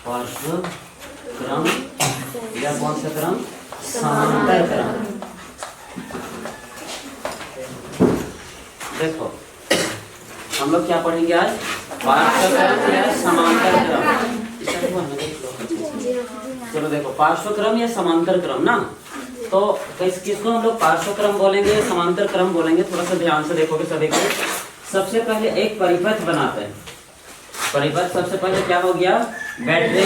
पार्श्व क्रम या कौन सा क्रम? समांतर क्रम। देखो हम लोग क्या पढ़ेंगे आज? पार्श्व क्रम या समांतर क्रम। चलो देखो, पार्श्व क्रम या समांतर क्रम ना, तो किसको हम लोग पार्श्व क्रम बोलेंगे या समांतर क्रम बोलेंगे? थोड़ा सा ध्यान से देखोगे सभी को। सबसे पहले एक परिपथ बनाते हैं। परिपथ सबसे पहले क्या हो गया? बैटरी।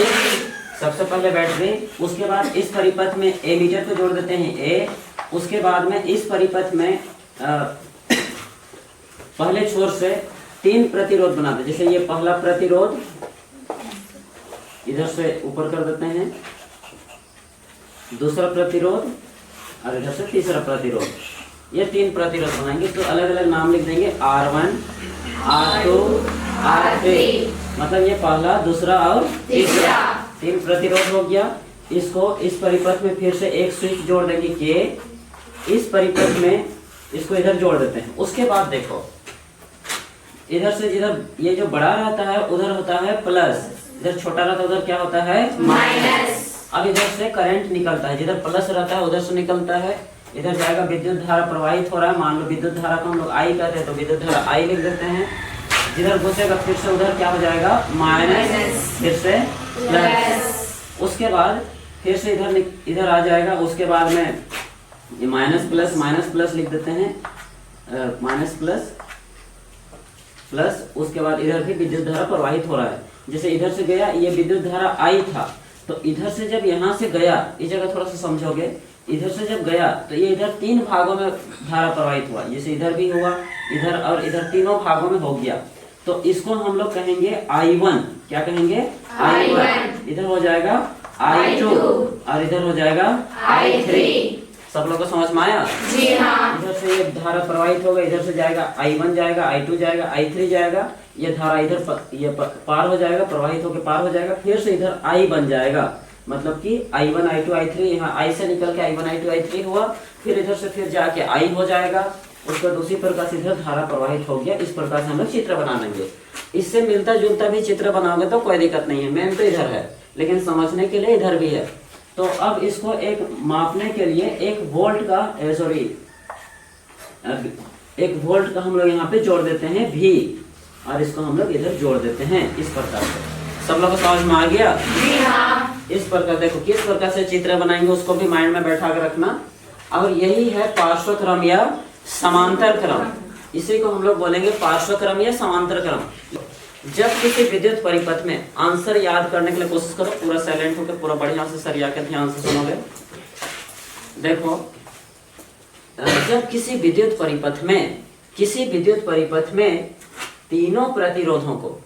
सबसे पहले बैटरी, उसके बाद इस परिपथ में एमीटर को जोड़ देते हैं ए। उसके बाद में इस परिपथ में पहले छोर से 3 प्रतिरोध बनाते हैं। जैसे ये पहला प्रतिरोध इधर से ऊपर कर देते हैं, दूसरा प्रतिरोध और इधर से तीसरा प्रतिरोध। ये 3 प्रतिरोध बनाएंगे तो अलग अलग नाम लिख देंगे, R1, R2, R3। मतलब ये पहला, दूसरा और तीसरा 3 प्रतिरोध हो गया। इसको इस परिपथ में फिर से एक स्विच जोड़ देंगे के। इस परिपथ में इसको इधर जोड़ देते हैं। उसके बाद देखो, इधर से जिधर ये जो बड़ा रहता है उधर होता है प्लस, इधर छोटा रहता है उधर क्या होता है? माइनस। अब इधर से करंट निकलता है, जिधर प्लस रहता है उधर से निकलता है, इधर जाएगा, विद्युत धारा प्रवाहित हो रहा है। मान लो विद्युत धारा को हम लोग आई कहते हैं, तो विद्युत धारा आई लिख देते हैं। जिधर घुसेगा फिर से उधर क्या हो जाएगा? माइनस, फिर से प्लस। उसके बाद फिर से इधर आ जाएगा। उसके बाद में ये माइनस प्लस लिख देते हैं, माइनस प्लस प्लस। उसके बाद इधर भी विद्युत धारा प्रवाहित हो रहा है। जैसे इधर से गया, ये विद्युत धारा आई था, तो इधर से जब यहाँ से गया, इस जगह थोड़ा सा समझोगे, इधर से जब गया तो ये इधर 3 भागों में धारा प्रवाहित हुआ। जैसे इधर भी हुआ, इधर और इधर, तीनों भागों में हो गया। तो इसको हम लोग कहेंगे I1। क्या कहेंगे? I1। इधर हो जाएगा I2 और इधर हो जाएगा I3। सब लोग को समझ में आया? जी हाँ। इधर से ये धारा प्रवाहित होगा, इधर से जाएगा I1 जाएगा, I2 जाएगा, I3 जाएगा। ये धारा इधर पार हो जाएगा, प्रवाहित होकर पार हो जाएगा। फिर से इधर I बन जाएगा, मतलब कि I1 I2 I3, यहाँ I से निकल के I1 I2 I3 हुआ। फिर इधर से फिर जाके I हो जाएगा। उसके बाद उसी प्रकार से इधर धारा प्रवाहित हो गया। इस प्रकार से हम लोग चित्र बना लेंगे। इससे मिलता जुलता भी चित्र बनाओगे तो कोई दिक्कत नहीं है। मेन तो इधर है, लेकिन समझने के लिए इधर भी है। तो अब इसको एक मापने के लिए 1 वोल्ट का हम लोग यहाँ पे जोड़ देते हैं V, और इसको हम लोग इधर जोड़ देते हैं इस प्रकार से। सब लोग को समझ में आ गया? जी हाँ। इस प्रकार देखो किस प्रकार से चित्र बनाएंगे उसको भी माइंड में बैठा कर रखना। और यही है पार्श्व क्रम या समांतर क्रम। इसी को हम लोग बोलेंगे पार्श्व क्रम या समांतर क्रम। जब किसी विद्युत परिपथ में आंसर याद करने के लिए कोशिश करो, पूरा साइलेंट होकर पूरा बढ़िया से सरिया के ध्यान से सुनोगे। देखो, जब किसी विद्युत परिपथ में तीनों प्रतिरोधों को,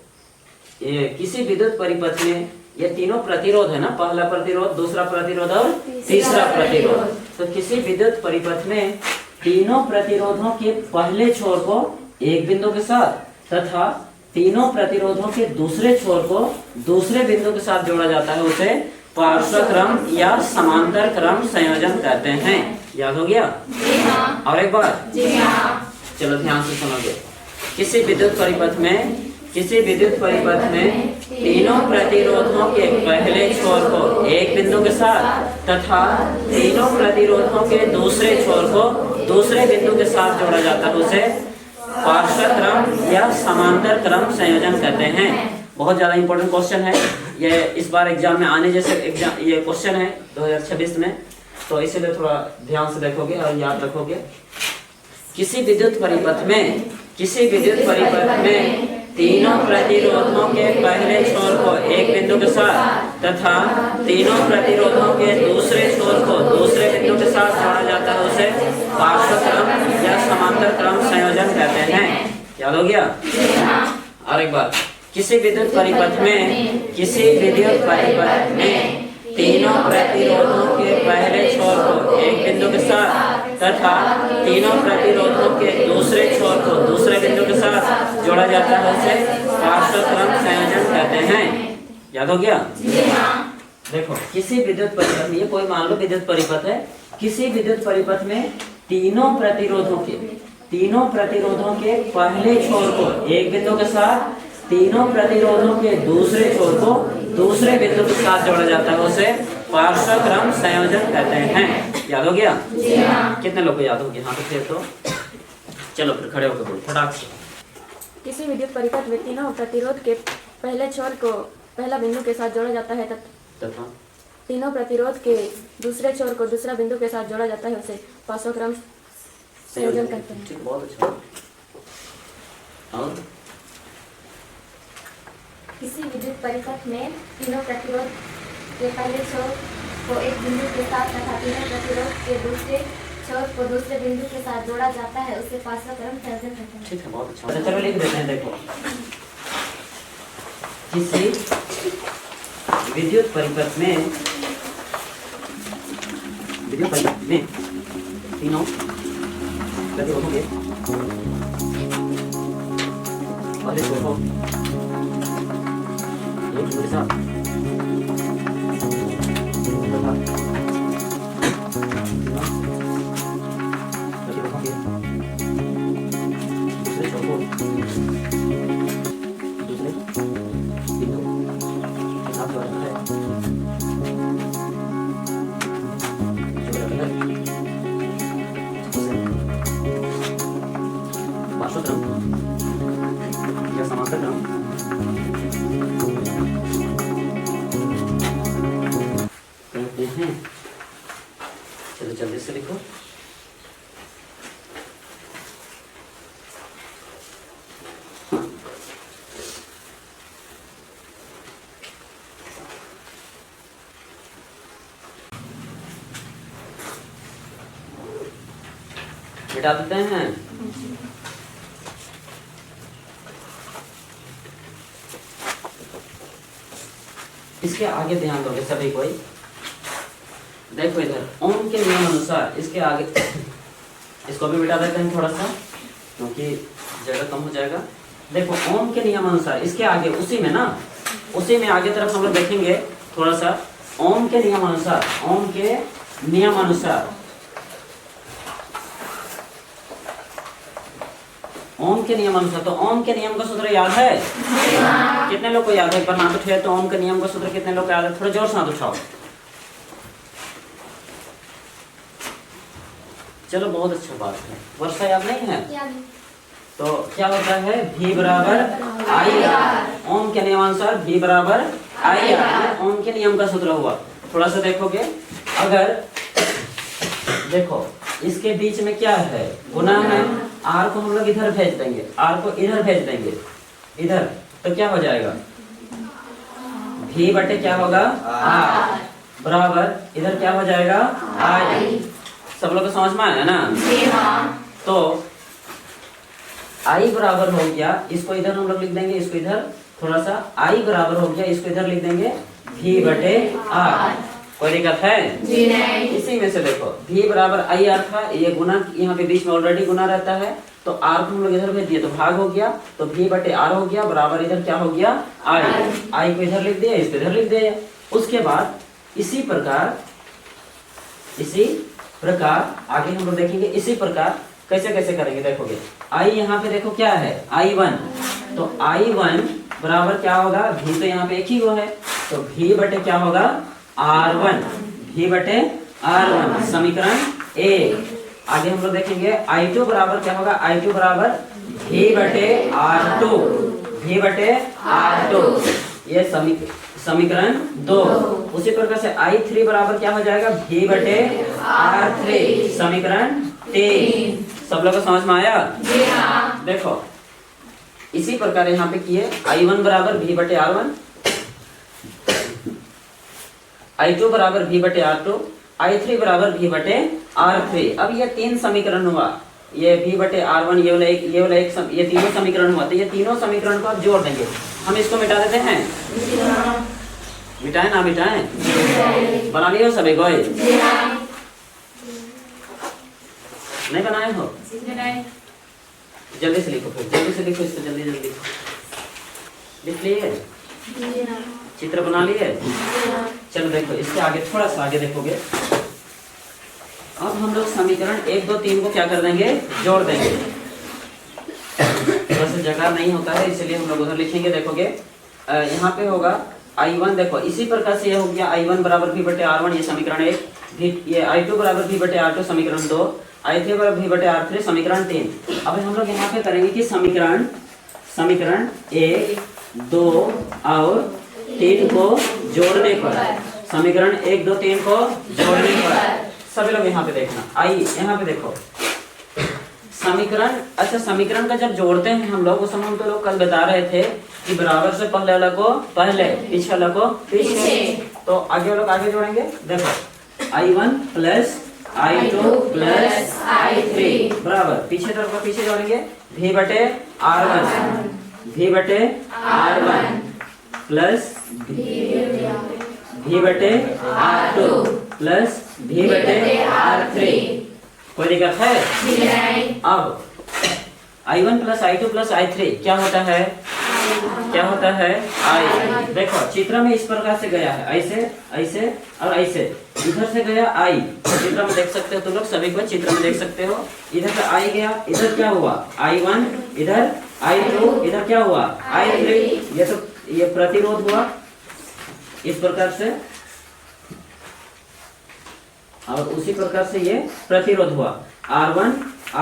किसी विद्युत परिपथ में ये तीनों प्रतिरोध है ना, पहला प्रतिरोध, दूसरा प्रतिरोध और तीसरा प्रतिरोध। तो किसी विद्युत परिपथ में तीनों प्रतिरोधों के पहले छोर को एक बिंदु के साथ तथा तीनों प्रतिरोधों के दूसरे छोर को दूसरे बिंदु के साथ जोड़ा जाता है, उसे पार्श्व क्रम या समांतर क्रम संयोजन कहते हैं। याद हो गया? जी हाँ। और एक बार? जी हाँ। चलो ध्यान से सुनोगे। किसी विद्युत परिपथ में तीनों प्रतिरोधों के पहले छोर को एक बिंदु के साथ तथा तीनों प्रतिरोधों के दूसरे छोर को दूसरे बिंदु के साथ जोड़ा जाता है, उसे पार्श्व क्रम या समांतर क्रम संयोजन कहते हैं। बहुत ज्यादा इंपॉर्टेंट क्वेश्चन है ये, इस बार एग्जाम में आने जैसे एग्जाम ये क्वेश्चन है 2026 में, तो इसीलिए थोड़ा ध्यान से देखोगे और याद रखोगे। किसी विद्युत परिपथ में तीनों प्रतिरोधों के पहले छोर को एक बिंदु के साथ तथा तीनों प्रतिरोधों के दूसरे छोर को दूसरे बिंदु के साथ जोड़ा जाता है, उसे पार्श्व क्रम या समांतर क्रम संयोजन कहते हैं। याद हो गया? और एक बार, किसी विद्युत परिपथ में तीनों प्रतिरोधों के पहले छोर को एक बिंदु के साथ तथा तीनों प्रतिरोधों के दूसरे छोर को दूसरे बिंदु के साथ जोड़ा जाता है, उसे पार्श्व क्रम संयोजन कहते हैं। याद हो गया? देखो, किसी विद्युत परिपथ में, ये कोई मान लो विद्युत परिपथ है, किसी विद्युत परिपथ में तीनों प्रतिरोधों के पहले छोर को एक बिंदु के साथ तीनों प्रतिरोधों के दूसरे छोर को दूसरे बिंदु के साथ जोड़ा जाता है, उसे पार्श्वक्रम संयोजन कहते हैं। याद हो गया? कितने लोग को याद हो गया? हाँ, तो फिर तो चलो फिर खड़े होकर बोलो फटाक से। किसी विद्युत परिपथ में तीनों प्रतिरोध के पहले छोर को पहला बिंदु के साथ जोड़ा जाता है तथा तीनों प्रतिरोध के दूसरे छोर को दूसरा बिंदु के साथ जोड़ा जाता है, उसे पार्श्वक्रम संयोजन कहते हैं। ठीक, बहुत अच्छा। और किसी विद्युत परिपथ में तीनों प्रतिरोध के पहले छोर को एक बिंदु के साथ तथा तीनों प्रतिरोध के दूसरे छोर को दूसरे बिंदु के साथ जोड़ा जाता है, उसे पार्श्वक्रम संयोजन कहते हैं। ठीक है, बहुत अच्छा। चलो लिख देते हैं। देखो, किसी विद्युत परिपथ में तीनों प्रतिरोधों के पहले छोर को एक बिंदु के साथ तथा प्रतिरोधों के दूसरे छोर को दूसरे बिंदु के साथ जोड़ा जाता है, पार्श्वक्रम या समांतर क्रम कहते हैं। चलो जल्दी से लिखो। मिटा देते हैं। इसके आगे ध्यान दोगे सभी कोई। देखो इधर ओम के नियम अनुसार इसके आगे इसको भी मिटा देते हैं थोड़ा सा, क्योंकि जगह कम हो जाएगा। देखो ओम के नियम अनुसार इसके आगे उसी में ना, उसी में आगे तरफ हम लोग देखेंगे थोड़ा सा। ओम के नियम अनुसार, ओम के नियम अनुसार, ओम के नियम अनुसार, तो ओम के नियम का सूत्र याद है? कितने लोग को याद है? एक बार हाथ उठाए तो ओम के नियम का सूत्र कितने लोग को याद है? थोड़ा जोर से हाथ उठाओ। चलो बहुत अच्छा बात है। वर्षा याद नहीं है? तो क्या होता है? V बराबर आई आर। ओम के नियमानुसार V बराबर आई आर ओम के नियम का सूत्र हुआ। थोड़ा सा देखोगे, अगर देखो इसके बीच में क्या है? गुना है। आर को हम लोग इधर भेज देंगे, आर को इधर भेज देंगे, इधर, तो क्या हो जाएगा? V बटे क्या होगा? आर बराबर इधर क्या हो जाएगा? आई। सब लोग को समझ में आया ना? तो आई बराबर हो गया, इसको इधर हम लोग लिख देंगे, इसको इधर थोड़ा सा। आई बराबर हो गया, इसको इधर लिख देंगे V बटे आर। कोई दिक्कत है? जी नहीं। इसी में से देखो V बराबर आई आर था, ये गुना यहाँ पे बीच में ऑलरेडी गुना रहता है, तो आर को हम लोग इधर भेज दिए तो भाग हो गया, तो V बटे आर हो गया बराबर इधर क्या हो गया? आई। आई को इधर लिख दिया, इसको इधर लिख दिया। उसके बाद इसी प्रकार आगे हम लोग देखेंगे। इसी प्रकार कैसे कैसे करेंगे देखोगे। आई यहाँ पे देखो क्या है? I1, तो I1 बराबर क्या होगा? V तो यहाँ पे एक ही वो है, तो V बटे क्या होगा? R1, V बटे R1 समीकरण A। आगे हम लोग देखेंगे I2 बराबर क्या होगा? I2 बराबर V बटे R2, V बटे R2, ये समीकरण 2। उसी प्रकार से I3 बराबर क्या हो जाएगा? V बटे R3 समीकरण 3। सब लोग को समझ में आया? जी हाँ। देखो इसी प्रकार यहाँ पे किए। I1 बराबर V बटे R1, I2 बराबर V बटे R2, I3 बराबर V बटे R3। अब ये तीन समीकरण हुआ, ये V बटे R1, ये वाला एक, ये तीनों समीकरण हुआ। तो ये तीनों समीकरण को आप जोड़ देंगे। हम इसको मिटा देते हैं। मिटाएं ना मिटाएं? बना लिए हो सभी कोई? नहीं बनाए हो? जल्दी से लिखो, फिर जल्दी से लिखो, इसको जल्दी जल्दी लिख लिए? चित्र बना लिए? चलो देखो इसके आगे थोड़ा सा आगे देखोगे। अब हम लोग समीकरण 1, 2, 3 को क्या कर देंगे? जोड़ देंगे। थोड़ा सा जगह नहीं होता है, इसलिए हम लोग उधर लिखेंगे। देखोगे यहाँ पे होगा I1, देखो इसी प्रकार से ये हो गया I1 बराबर V बटे R1, ये समीकरण 1, ये I2 बराबर V बटे R2 समीकरण 2, I3 बराबर V बटे R3 समीकरण 3। अब हम लोग यहाँ पे करेंगे कि समीकरण 1, 2 और 3 को जोड़ने पर, समीकरण 1, 2, 3 को जोड़ने पर सभी लोग यहाँ पे देखना। आइए यहाँ पे देखो समीकरण, अच्छा समीकरण का जब जोड़ते हैं हम लोग, उस समय हम तो लोग कल बता रहे थे कि बराबर से पहले वाला को पहले, पीछे वाला को पीछे। तो आगे लोग आगे जोड़ेंगे। देखो I1 plus I2 plus I3 बराबर पीछे तरफ का पीछे जोड़ेंगे V बटे R1, V बटे R1 प्लस V बटे R2 प्लस V बटे R3। कोई दिक्कत है? अब I1 plus I2 plus I3 क्या होता है? क्या होता है? I। देखो चित्र में इस प्रकार से गया है, ऐसे ऐसे और ऐसे, इधर से गया I, चित्र में देख सकते हो तुम लोग, सभी को चित्र में देख सकते हो। इधर से I गया, इधर क्या हुआ? I1, इधर I2, इधर क्या हुआ? I3। ये तो ये प्रतिरोध हुआ इस प्रकार से, और उसी प्रकार से ये प्रतिरोध हुआ R1,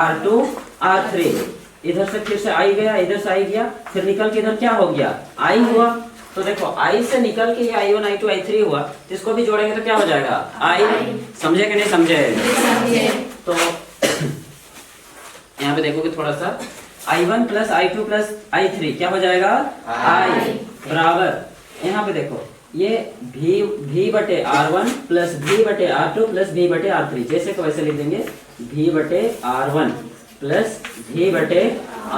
R2, R3। इधर से फिर से I गया, इधर से I गया, फिर निकल के इधर क्या हो गया? I हुआ। तो देखो I से निकल के ये I1, I2, I3 हुआ, इसको भी जोड़ेंगे तो क्या हो जाएगा? I। समझे कि नहीं समझे? तो यहाँ पे देखोगे थोड़ा सा, I1 plus I2 plus I3 क्या हो जाएगा? I बराबर, यहाँ पे देखो ये V बटे R1 प्लस V बटे R2 प्लस V बटे R3, जैसे को वैसे लिख देंगे V बटे R1 प्लस V बटे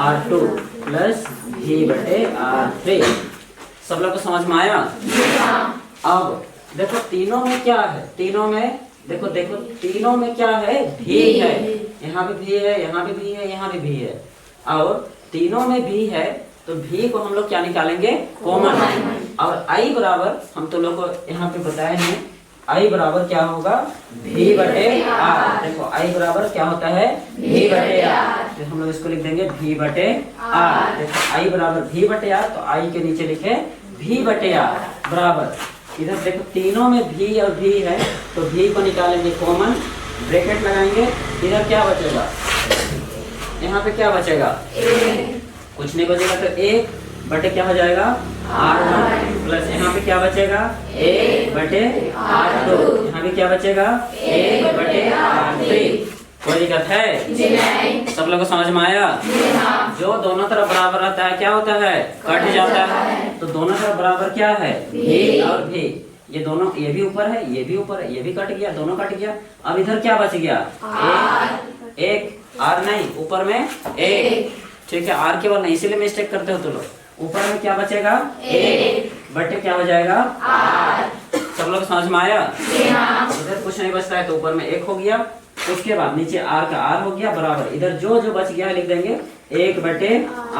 R2 प्लस V बटे R3। सब लोग को समझ में आया? अब देखो तीनों में क्या है? तीनों में देखो देखो तीनों में क्या है? V है, यहाँ पे V है, यहाँ पे V है, यहाँ पे V है, और तीनों में V है तो V को हम लोग क्या निकालेंगे? कॉमन। और I बराबर हम तो लोग को यहाँ पे बताए हैं, I बराबर क्या होगा? V बटे R। देखो I बराबर क्या होता है? V बटे R। तो हम लोग इसको लिख देंगे V बटे R। देखो I बराबर V बटे R, तो I के नीचे लिखे V बटे R बराबर, इधर देखो तीनों में V और V है तो V को निकालेंगे कॉमन, ब्रैकेट लगाएंगे, इधर क्या बचेगा? यहाँ पे क्या बचेगा? कुछ नहीं बचेगा, तो 1 बटे क्या हो जाएगा? R1 प्लस यहाँ पे क्या बचेगा? 1 बटे R2, यहाँ पे क्या बचेगा? 1 बटे R3। कोई दिक्कत है? सब लोगों को समझ में आया? जो दोनों तरफ बराबर रहता है क्या होता है? कट जाता है। तो दोनों तरफ बराबर क्या है? V और V। ये दोनों, ये भी ऊपर है, ये भी ऊपर है, ये भी कट गया, दोनों कट गया। अब इधर क्या बच गया? एक R नहीं, ऊपर में 1, ठीक है, R केवल नहीं, इसीलिए मिस्टेक करते हो तो लोग। ऊपर में क्या बचेगा? 1 बटे क्या हो जाएगा? R। सब लोग समझ में आया? इधर कुछ नहीं बचता है तो ऊपर में 1 हो गया, उसके बाद नीचे R का R हो गया बराबर, इधर जो जो बच गया लिख देंगे 1 बटे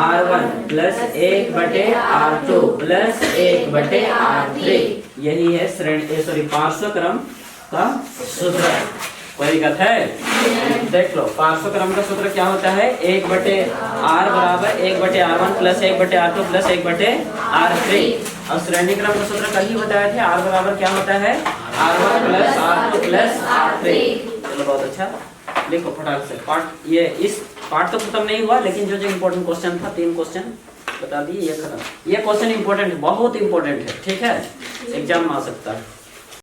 R1 प्लस 1 बटे R2 प्लस 1 बटे R3। यही है श्रेणी पार्श्वक्रम का सूत्र। कोई दिक्कत है? देख लो पार्श्वक्रम का सूत्र क्या होता है? 1 बटे R बराबर 1 बटे R1 प्लस 1 बटे R2 प्लस 1 बटे R3। और श्रेणी क्रम का सूत्र कल ही बताए थे, R बराबर क्या होता है? R1 plus R2 plus R3। चलो बहुत अच्छा, लिखो फटाक से। पार्ट ये इस पार्ट तो खत्म नहीं हुआ, लेकिन जो जो इम्पोर्टेंट क्वेश्चन था 3 क्वेश्चन बता दिए, ये खत्म। ये क्वेश्चन इम्पोर्टेंट है, बहुत इम्पोर्टेंट है, ठीक है, एग्जाम में आ सकता है।